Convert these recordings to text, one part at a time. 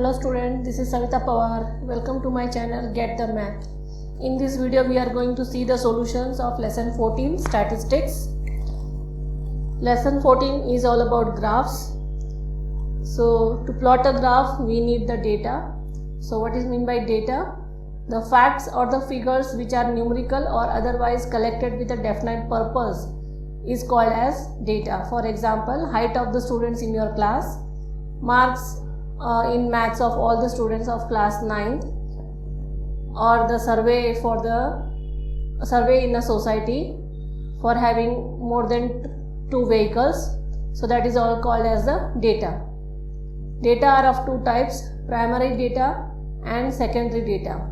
Hello students, this is Savita Pawar. Welcome to my channel Get the Math. In this video we are going to see the solutions of lesson 14 statistics. Lesson 14 is all about graphs. So to plot a graph we need the data. So what is meant by data? The facts or the figures which are numerical or otherwise collected with a definite purpose is called as data. For example, height of the students in your class, marks in maths of all the students of class 9th, or the survey for the survey in a society for having more than 2 vehicles. So that is all called as the data. Data are of 2 types, primary data and secondary data.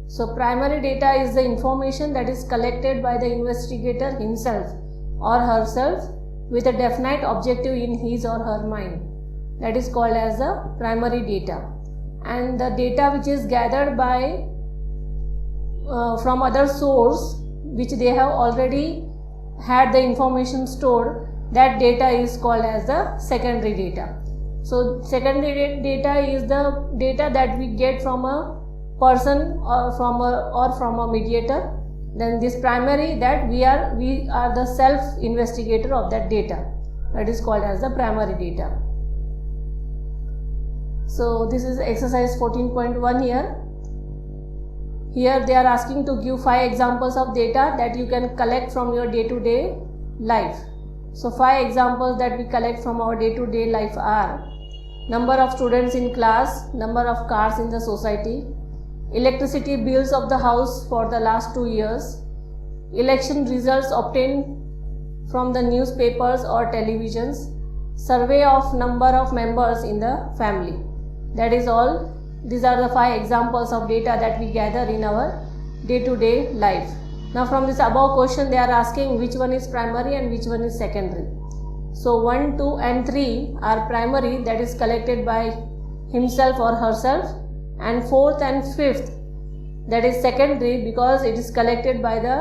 So primary data is the information that is collected by the investigator himself or herself with a definite objective in his or her mind. That is called as the primary data. And the data which is gathered by from other source which they have already had the information stored, that data is called as the secondary data. So secondary data is the data that we get from a person or from a mediator. Then this primary, that we are the self investigator of that data. That is called as the primary data. So this is exercise 14.1 here. Here they are asking to give 5 examples of data that you can collect from your day-to-day life. So 5 examples that we collect from our day-to-day life are: number of students in class, number of cars in the society, electricity bills of the house for the last 2 years, election results obtained from the newspapers or televisions, survey of number of members in the family. That is all. These are the 5 examples of data that we gather in our day-to-day life. Now from this above question they are asking which one is primary and which one is secondary. So 1, 2 and 3 are primary, that is collected by himself or herself, and 4th and 5th, that is secondary because it is collected by the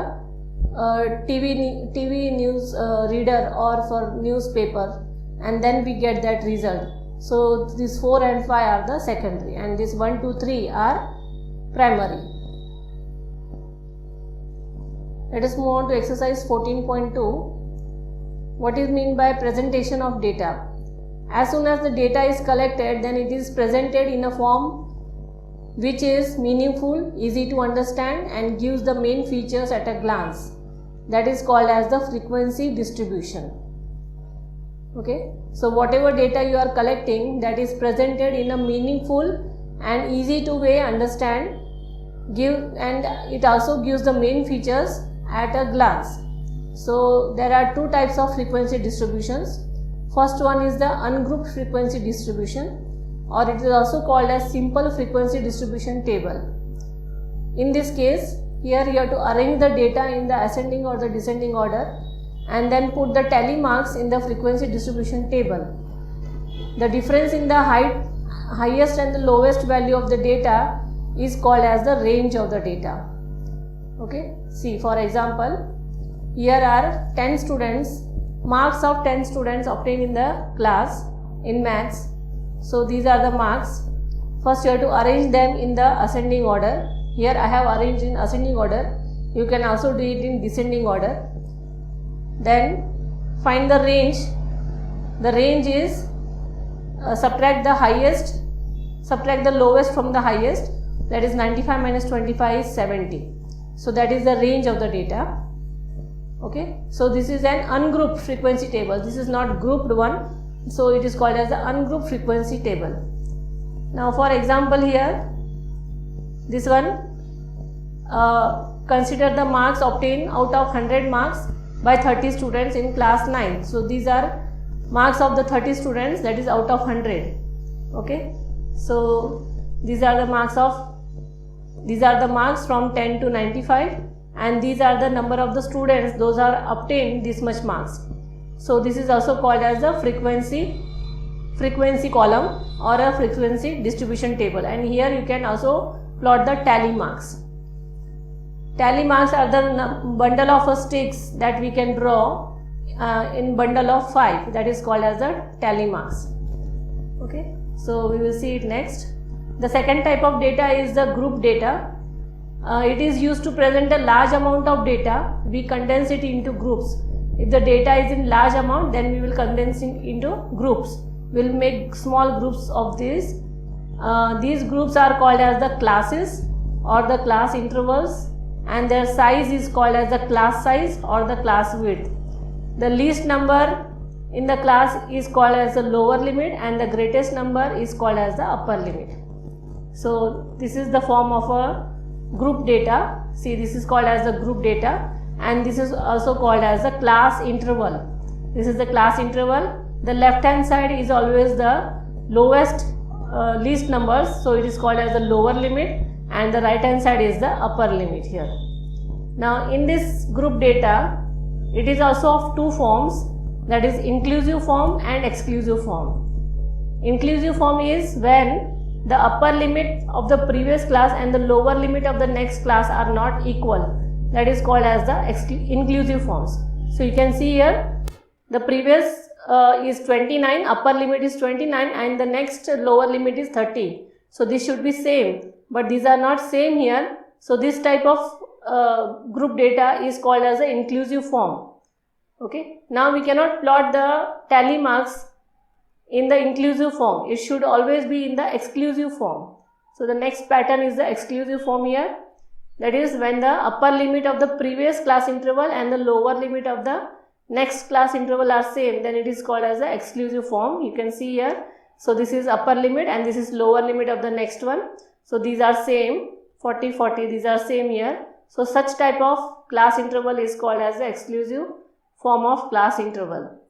TV news reader or for newspaper, and then we get that result. So these 4 and 5 are the secondary and this 1, 2, 3 are primary. Let us move on to exercise 14.2. What is meant by presentation of data? As soon as the data is collected, then it is presented in a form which is meaningful, easy to understand and gives the main features at a glance. That is called as the frequency distribution. Okay, so whatever data you are collecting, that is presented in a meaningful and easy to way understand, and it also gives the main features at a glance. So there are 2 types of frequency distributions. First one is the ungrouped frequency distribution, or it is also called as simple frequency distribution table. In this case, here you have to arrange the data in the ascending or the descending order and then put the tally marks in the frequency distribution table. The difference in the highest and the lowest value of the data is called as the range of the data. Okay, see, for example, here are 10 students, marks of 10 students obtained in the class in maths. So these are the marks. First you have to arrange them in the ascending order. Here I have arranged in ascending order. You can also do it in descending order. Then find the range. The range is subtract the lowest from the highest, that is 95 minus 25 is 70. So that is the range of the data. Okay, so this is an ungrouped frequency table. This is not grouped one, so it is called as the ungrouped frequency table. Now for example here, this one, consider the marks obtained out of 100 marks by 30 students in class 9. So these are marks of the 30 students, that is out of 100. Okay, so these are the marks from 10 to 95, and these are the number of the students those are obtained this much marks. So this is also called as the frequency column or a frequency distribution table, and here you can also plot the tally marks. Tally marks are the bundle of sticks that we can draw in bundle of 5, that is called as the tally marks. Okay, so we will see it next. The second type of data is the group data. It is used to present a large amount of data. We condense it into groups. If the data is in large amount, then we will condense it into groups. We will make small groups of these. These groups are called as the classes or the class intervals, and their size is called as the class size or the class width. The least number in the class is called as the lower limit, and the greatest number is called as the upper limit. So this is the form of a group data. See, this is called as the group data, and this is also called as the class interval. This is the class interval. The left hand side is always the lowest least numbers, so it is called as the lower limit, and the right hand side is the upper limit here. Now in this group data, it is also of two forms, that is inclusive form and exclusive form. Inclusive form is when the upper limit of the previous class and the lower limit of the next class are not equal. That is called as the inclusive forms. So you can see here the previous is 29, upper limit is 29, and the next lower limit is 30. So this should be same, but these are not same here. So this type of group data is called as the inclusive form. Okay. Now we cannot plot the tally marks in the inclusive form. It should always be in the exclusive form. So the next pattern is the exclusive form here. That is when the upper limit of the previous class interval and the lower limit of the next class interval are same, then it is called as the exclusive form. You can see here. So this is upper limit and this is lower limit of the next one. So these are same, 40, 40, these are same here. So such type of class interval is called as the exclusive form of class interval.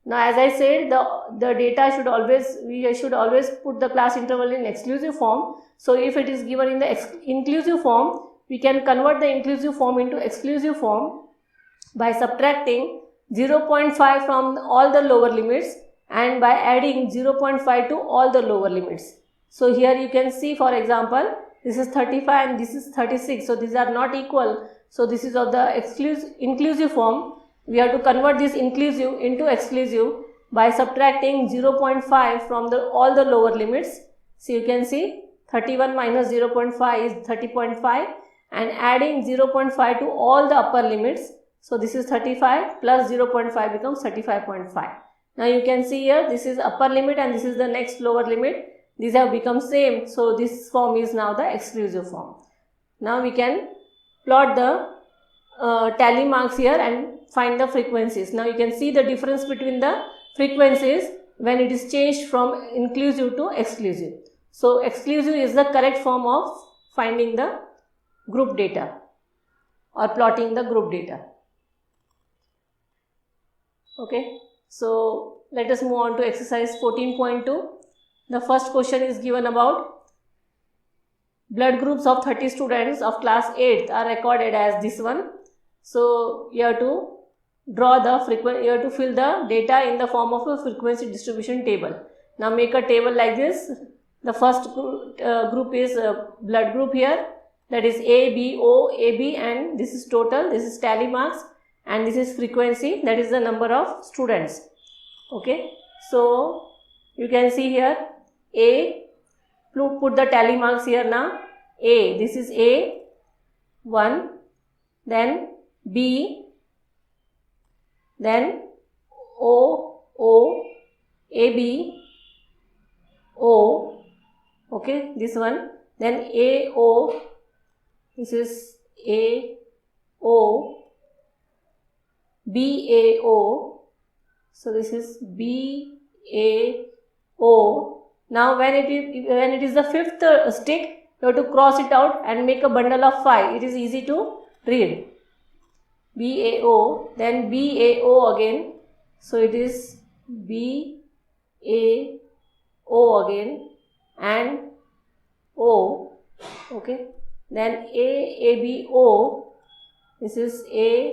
Now as I said, the data should always, we should always put the class interval in exclusive form. So if it is given in the inclusive form, we can convert the inclusive form into exclusive form by subtracting 0.5 from all the lower limits and by adding 0.5 to all the lower limits. So here you can see, for example, this is 35 and this is 36. So these are not equal. So this is of the inclusive form. We have to convert this inclusive into exclusive by subtracting 0.5 from all the lower limits. So you can see 31 minus 0.5 is 30.5 and adding 0.5 to all the upper limits. So this is 35 plus 0.5 becomes 35.5. Now you can see here, this is upper limit and this is the next lower limit. These have become same. So this form is now the exclusive form. Now we can plot the tally marks here and find the frequencies. Now you can see the difference between the frequencies when it is changed from inclusive to exclusive. So exclusive is the correct form of finding the group data or plotting the group data. Okay, so let us move on to exercise 14.2. The first question is given about blood groups of 30 students of class 8th are recorded as this one. So you have to draw the frequency, you have to fill the data in the form of a frequency distribution table. Now make a table like this. The first group is blood group here, that is A, B, O, AB, and this is total, this is tally marks, and this is frequency, that is the number of students. Okay, so you can see here A, put the tally marks here now. A, this is A, 1, then B, then O, AB, O, okay, this one, then AO, this is AO, BAO, so this is BAO. Now when it is the fifth stick, you have to cross it out and make a bundle of 5. It is easy to read. BAO, then BAO again, so it is BAO again and O, okay, then AABO, this is AABO,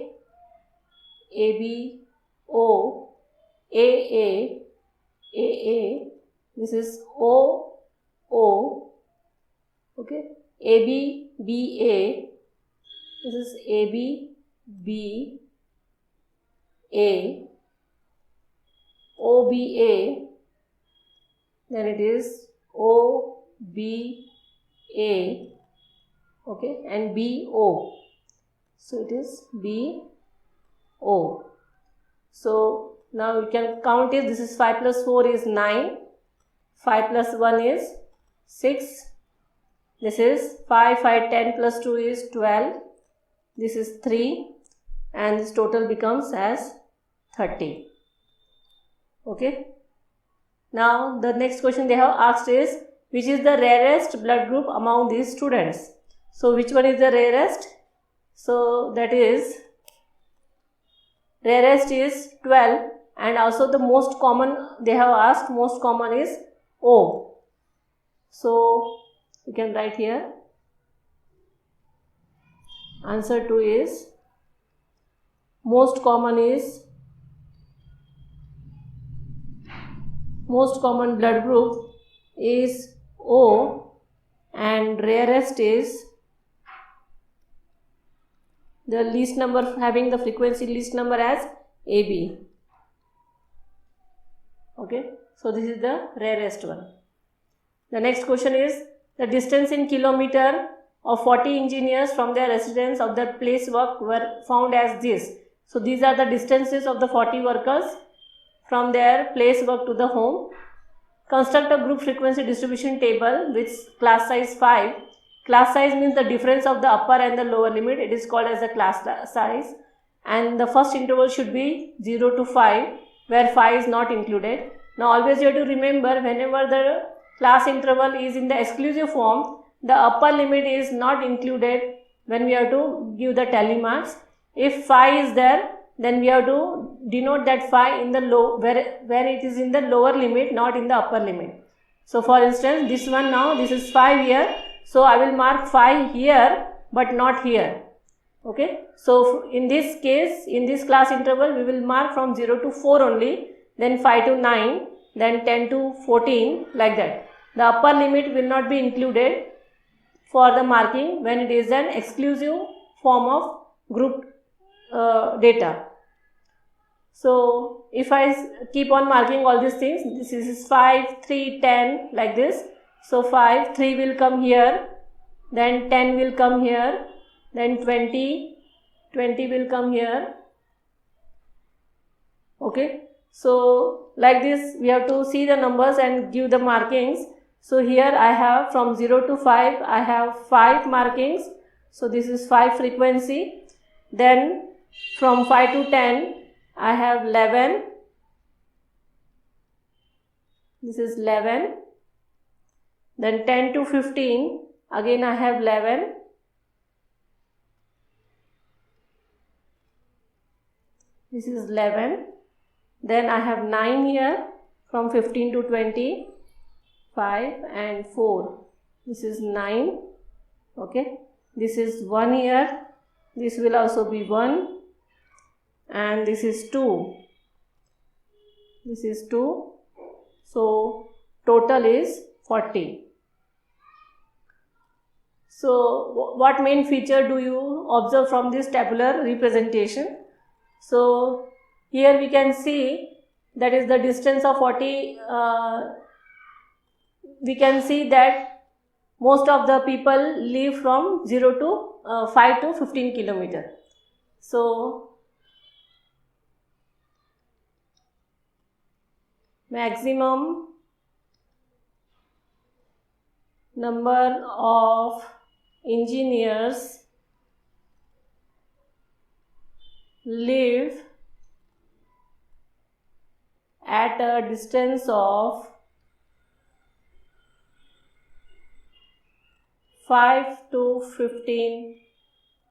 AA, this is OO, okay, ABBA, this is ABBA, OBA, then it is OBA, BA, okay, and BO. So it is BO. So now you can count it. This is 5 plus 4 is 9. 5 plus 1 is 6. This is 5, 10 plus 2 is 12. This is 3. And this total becomes as 30. Okay. Now the next question they have asked is, which is the rarest blood group among these students? So which one is the rarest? So that is, rarest is 12, and also the most common they have asked, most common is O. So you can write here, answer 2 is, most common blood group is O, and rarest is the least number, having the frequency least number as AB. Okay, so this is the rarest one. The next question is, the distance in kilometer of 40 engineers from their residence of their place work were found as this. So these are the distances of the 40 workers from their place work to the home. Construct a group frequency distribution table with class size 5. Class size means the difference of the upper and the lower limit. It is called as the class size. And the first interval should be 0 to 5, where 5 is not included. Now always you have to remember, whenever the class interval is in the exclusive form, the upper limit is not included when we have to give the tally marks. If 5 is there, then we have to denote that 5 in the low, where it is in the lower limit, not in the upper limit. So for instance, this one now, this is 5 here. So I will mark 5 here, but not here. Okay. So in this case, in this class interval, we will mark from 0 to 4 only, then 5 to 9, then 10 to 14, like that. The upper limit will not be included for the marking when it is an exclusive form of group data. So if I keep on marking all these things, this is 5, 3, 10, like this. So 5, 3 will come here, then 10 will come here, then 20 will come here. Okay. So like this we have to see the numbers and give the markings. So here I have from 0 to 5, I have 5 markings. So this is 5 frequency. Then from 5 to 10, I have 11. This is 11. Then 10 to 15, again I have 11. This is 11. Then I have 9 here, from 15 to 20, 5 and 4. This is 9. Okay. This is 1 here. This will also be 1. And this is 2. This is 2. So total is 40. So what main feature do you observe from this tabular representation? So here we can see that is the distance of 40. We can see that most of the people live from 0 to 5 to 15 kilometer. So maximum number of engineers live at a distance of 5 to 15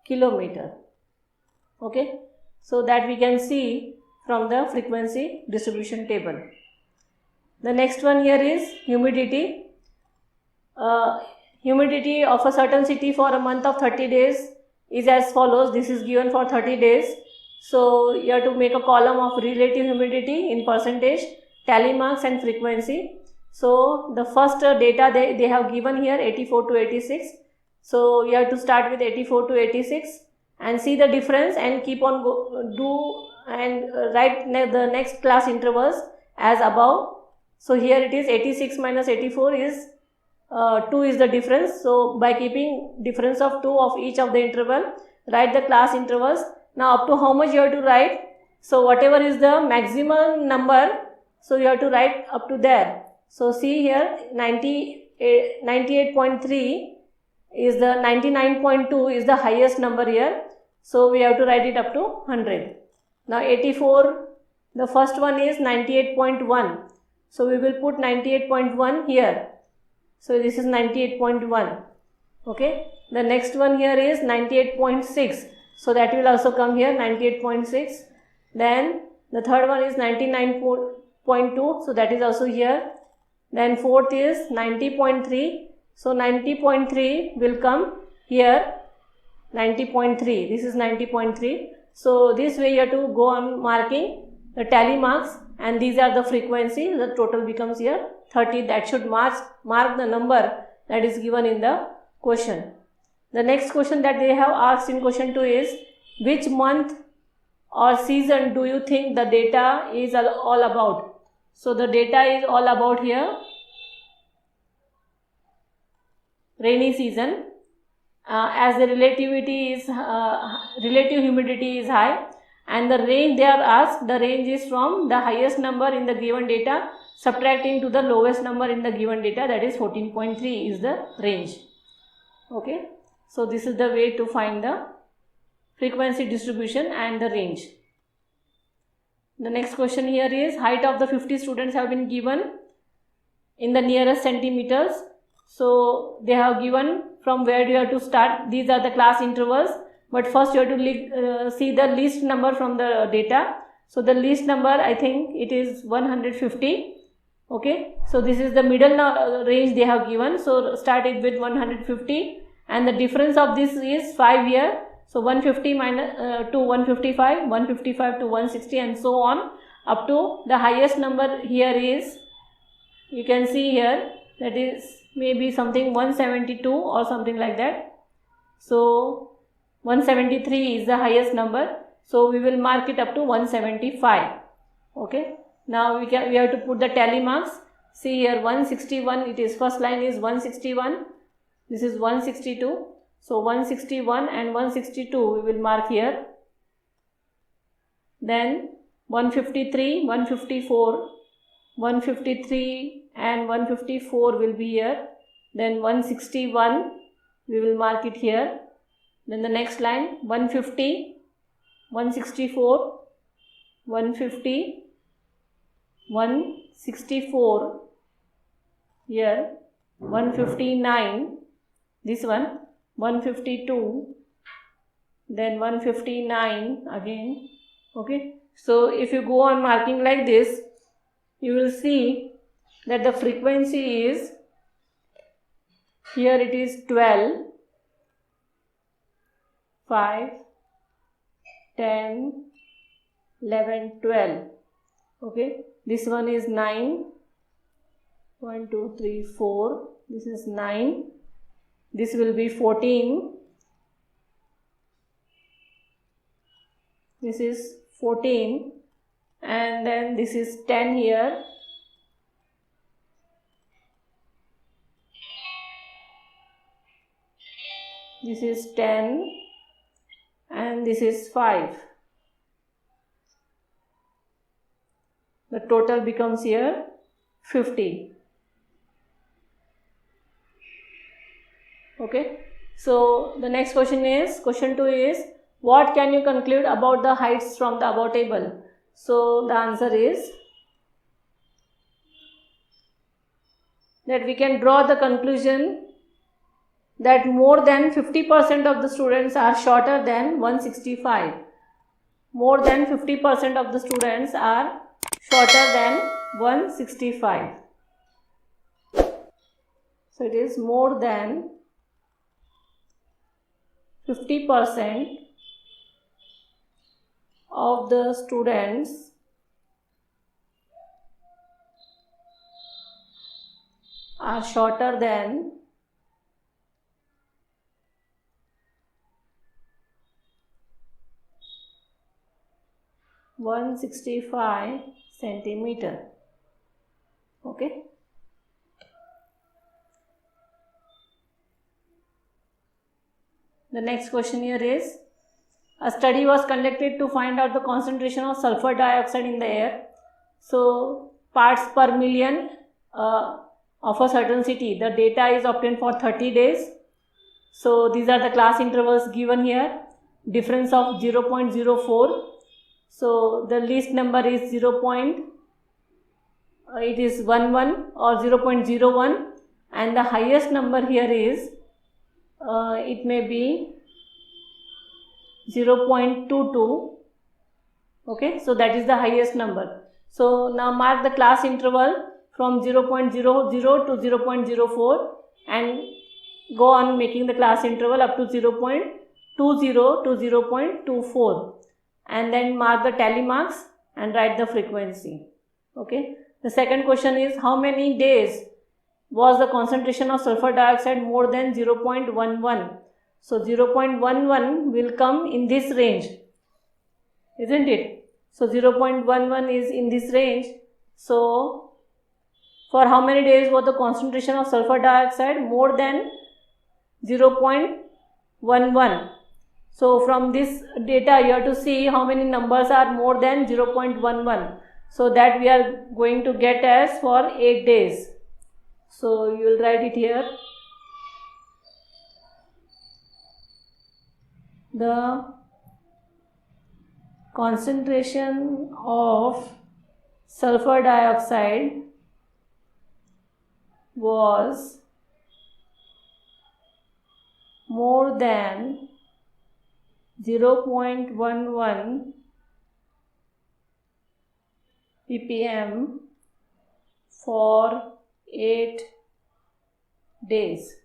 kilometer. Okay, so that we can see from the frequency distribution table. The next one here is humidity. Humidity of a certain city for a month of 30 days is as follows. This is given for 30 days. So you have to make a column of relative humidity in percentage, tally marks and frequency. So the first data they have given here 84 to 86. So you have to start with 84 to 86 and see the difference and keep on write the next class intervals as above. So here it is 86 minus 84 is 2 is the difference. So by keeping difference of 2 of each of the interval, write the class intervals. Now up to how much you have to write? So whatever is the maximum number, so you have to write up to there. So see here, 98.3 is the 99.2 is the highest number here. So we have to write it up to 100. Now 84, the first one is 98.1. So we will put 98.1 here. So this is 98.1. Okay. The next one here is 98.6. So that will also come here, 98.6. Then the third one is 99.2. So that is also here. Then fourth is 90.3. So 90.3 will come here. 90.3. This is 90.3. So this way you have to go on marking the tally marks, and these are the frequency. The total becomes here 30. That should mark the number that is given in the question. The next question that they have asked in question 2 is, which month or season do you think the data is all about? So the data is all about here rainy season, as the relative humidity is high, and the range they are asked, the range is from the highest number in the given data subtracting to the lowest number in the given data, that is 14.3 is the range. Okay, so this is the way to find the frequency distribution and the range. The next question here is, height of the 50 students have been given in the nearest centimeters. So they have given from where you have to start. These are the class intervals, but first you have to see the least number from the data. So the least number, I think it is 150. Okay, so this is the middle range they have given. So start it with 150, and the difference of this is 5 here. So 150 to 155, 155 to 160, and so on up to the highest number here is, you can see here, that is maybe something 172 or something like that. So 173 is the highest number. So we will mark it up to 175. Okay. Now we have to put the tally marks. See here, 161. It is first line is 161. This is 162. So 161 and 162 we will mark here. Then 153, 154, 153 and 154 will be here. Then 161 we will mark it here. Then the next line 150, 164, 150, 164 here, 159, this one, 152, then 159 again. Okay, so if you go on marking like this, you will see that the frequency is, here it is 12, 5, 10, 11, 12. Okay, this one is 9, 1, 2, 3, 4, this is 9, this will be 14, this is 14, and then this is 10 here, this is 10, and this is 5. The total becomes here 50. Okay, so the next question is, question 2 is, what can you conclude about the heights from the above table? So the answer is that we can draw the conclusion that more than 50% of the students are shorter than 165. More than 50% of the students are shorter than 165. So it is more than 50% of the students are shorter than 165 centimeter. Okay. The next question here is, a study was conducted to find out the concentration of sulfur dioxide in the air. So parts per million of a certain city. The data is obtained for 30 days. So these are the class intervals given here. Difference of 0.04. So the least number is 0.11 or 0.01, and the highest number here is it may be 0.22. Okay, so that is the highest number. So now mark the class interval from 0.00 to 0.04 and go on making the class interval up to 0.20 to 0.24, and then mark the tally marks and write the frequency. Okay. The second question is, how many days was the concentration of sulfur dioxide more than 0.11? So 0.11 will come in this range, isn't it? So 0.11 is in this range. So for how many days was the concentration of sulfur dioxide more than 0.11? So from this data you have to see how many numbers are more than 0.11. So that we are going to get as for 8 days. So you will write it here. The concentration of sulfur dioxide was more than 0.11 ppm for 8 days.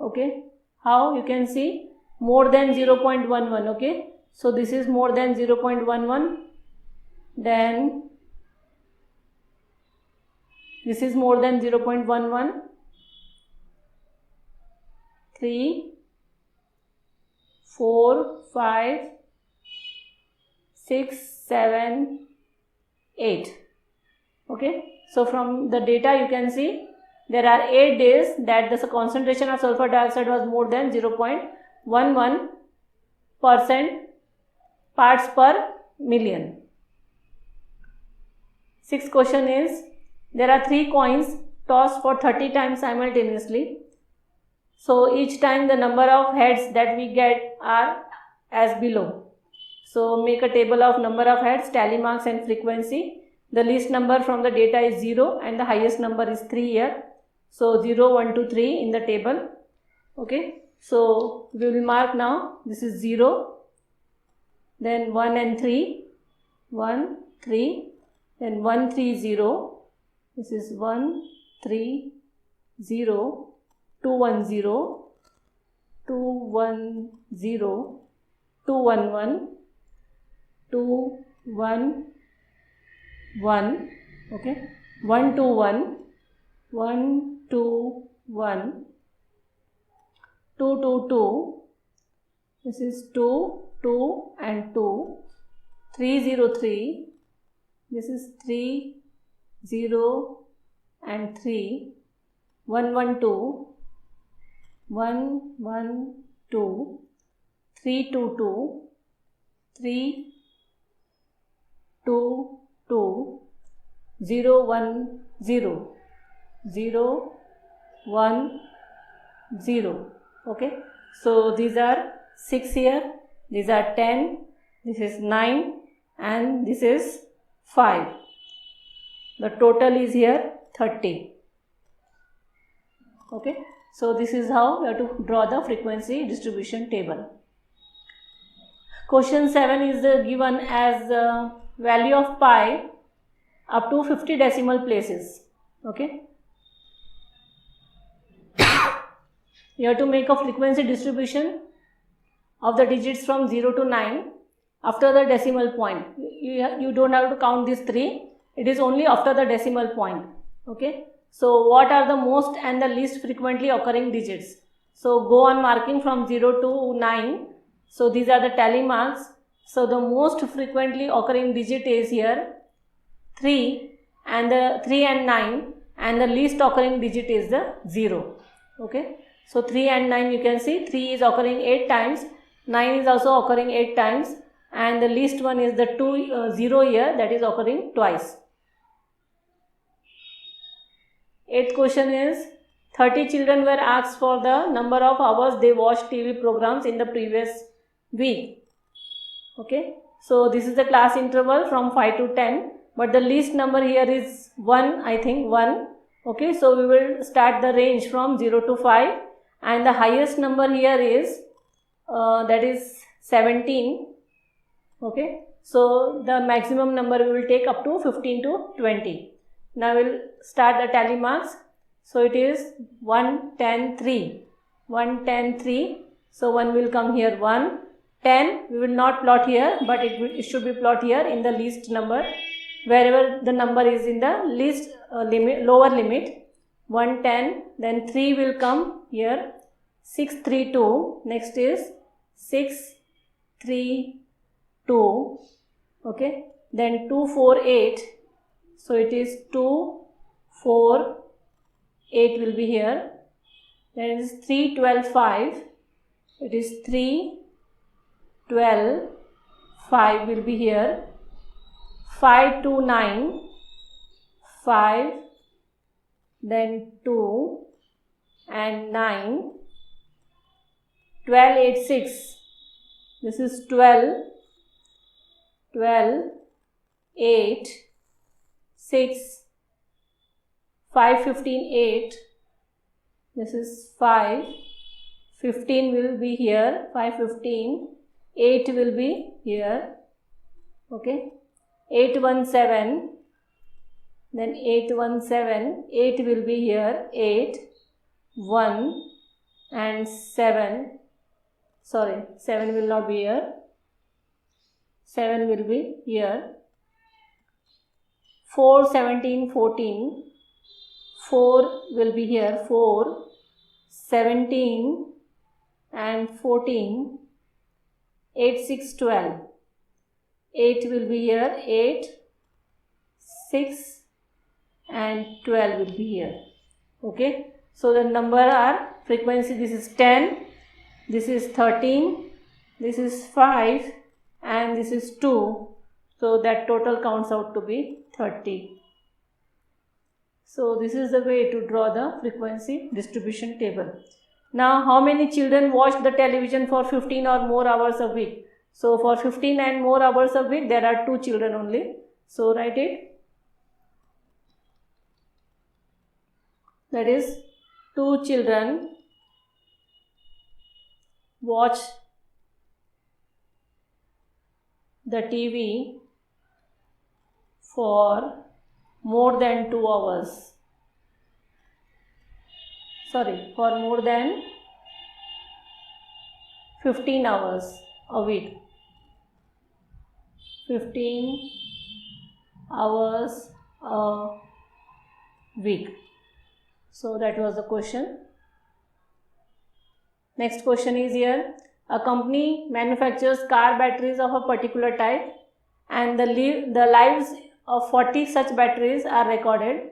Okay, how you can see more than 0.11. okay, so this is more than 0.11, then this is more than 0.11, 3, 4, 5, 6, 7, 8. Okay, so from the data you can see there are 8 days that the concentration of sulfur dioxide was more than 0.11% parts per million. Sixth question is, there are 3 coins tossed for 30 times simultaneously. So each time the number of heads that we get are as below. So make a table of number of heads, tally marks and frequency. The least number from the data is 0 and the highest number is 3 here. So 0, 1, 2, 3 in the table. Okay. So we will mark now. This is 0. Then 1 and 3. 1, 3. Then 1, 3, 0. This is 1, 3, 0. 2, 1, 0. 2, 1, 0. 2, 1, 1. 2, 1, 1, okay, 1, 2, 1, 1, 2, 1, 2, 2, 2, this is 2, 2 and 2, 3, 0, 3, this is 3, 0 and 3, 1, 1, 2, 1, 1, 2, 3, 2, 2, 3, 2, 2, 0, 1, 0, 0, 1, 0. Okay, so these are 6 here, these are 10, this is 9 and this is 5. The total is here 30. Okay, so this is how we have to draw the frequency distribution table. Question 7 is given as value of pi up to 50 decimal places. Okay, you have to make a frequency distribution of the digits from 0 to 9 after the decimal point. You don't have to count these 3, it is only after the decimal point. Okay, so what are the most and the least frequently occurring digits? So go on marking from 0 to 9. So these are the tally marks. So the most frequently occurring digit is here 3 and 9, and the least occurring digit is the 0. Okay, So 3 and 9, you can see 3 is occurring 8 times, 9 is also occurring 8 times, and the least one is the 0 here, that is occurring twice. 8th question is 30 children were asked for the number of hours they watched TV programs in the previous week. Okay, so this is the class interval from 5 to 10, but the least number here is 1, I think 1. Okay, so we will start the range from 0 to 5, and the highest number here is that is 17. Okay, so the maximum number we will take up to 15 to 20. Now we will start the tally marks. So it is 1, 10, 3. 1, 10, 3. So 1 will come here, 1. 10 we will not plot here, but it should be plot here in the least number, wherever the number is in the least limit, lower limit. 1, 10, then 3 will come here, 6, 3, 2. Next is 6, 3, 2. Okay, then 2, 4, 8. So it is 2, 4, 8 will be here. Then it is 3, 12, 5. It is 3, 12, 5 will be here. 5, 2, 9. 5, then 2 and 9. 12, 8, 6. This is 12, 12, 8, 6, 5, 15, 8. This is 5, 15 will be here, 5, 15, 8 will be here. Okay, 8, 1, 7, then 8, 1, 7, 8 will be here, 8, 1 and 7, sorry, 7 will not be here, 7 will be here. 4, 17, 14, 4 will be here, 4, 17 and 14, 8, 6, 12, 8 will be here, 8, 6 and 12 will be here. Okay, so the number are frequency, this is 10, this is 13, this is 5 and this is 2. So that total counts out to be 30. So this is the way to draw the frequency distribution table. Now how many children watch the television for 15 or more hours a week? So for 15 and more hours a week there are 2 children only. So write it. That is 2 children watch the TV for more than 2 hours. Sorry, for more than 15 hours a week. 15 hours a week. So that was the question. Next question is here. A company manufactures car batteries of a particular type, and the lives of 40 such batteries are recorded.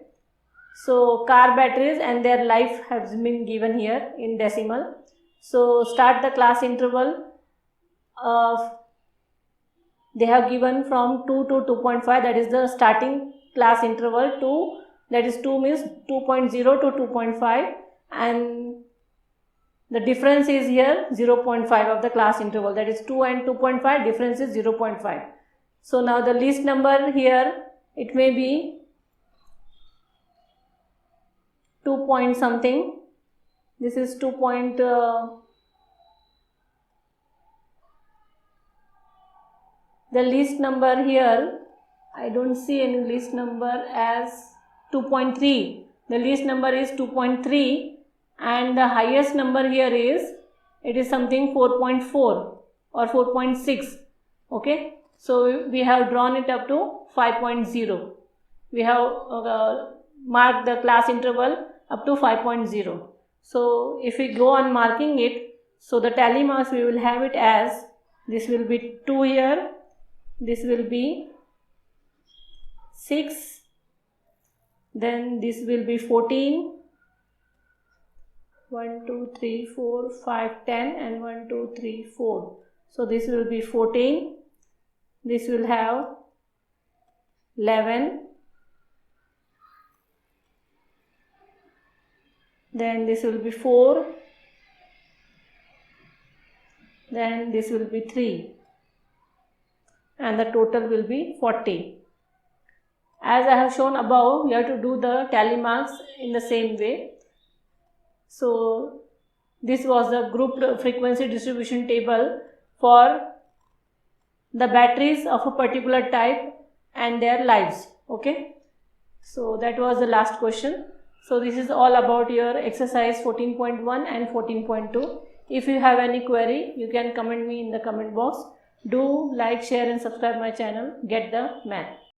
So car batteries and their life has been given here in decimal. So start the class interval of, they have given from 2 to 2.5, that is the starting class interval. 2, that is 2 means 2.0 to 2.5, and the difference is here 0.5 of the class interval, that is 2 and 2.5, difference is 0.5. So now the least number here, it may be 2 point something. This is 2 point the least number here, I don't see any least number as 2.3. The least number is 2.3 and the highest number here is, it is something 4.4 or 4.6. Okay, so we have drawn it up to 5.0. We have marked the class interval up to 5.0. So if we go on marking it, so the tally marks we will have it as, this will be 2 here, this will be 6, then this will be 14, 1 2 3 4 5 10 and 1 2 3 4. So this will be 14. This will have 11. Then this will be 4. Then this will be 3. And the total will be 40. As I have shown above, we have to do the tally marks in the same way. So this was the group frequency distribution table for the batteries of a particular type and their lives. Okay, so that was the last question. So this is all about your exercise 14.1 and 14.2. If you have any query, you can comment me in the comment box. Do like, share and subscribe my channel. Get the math.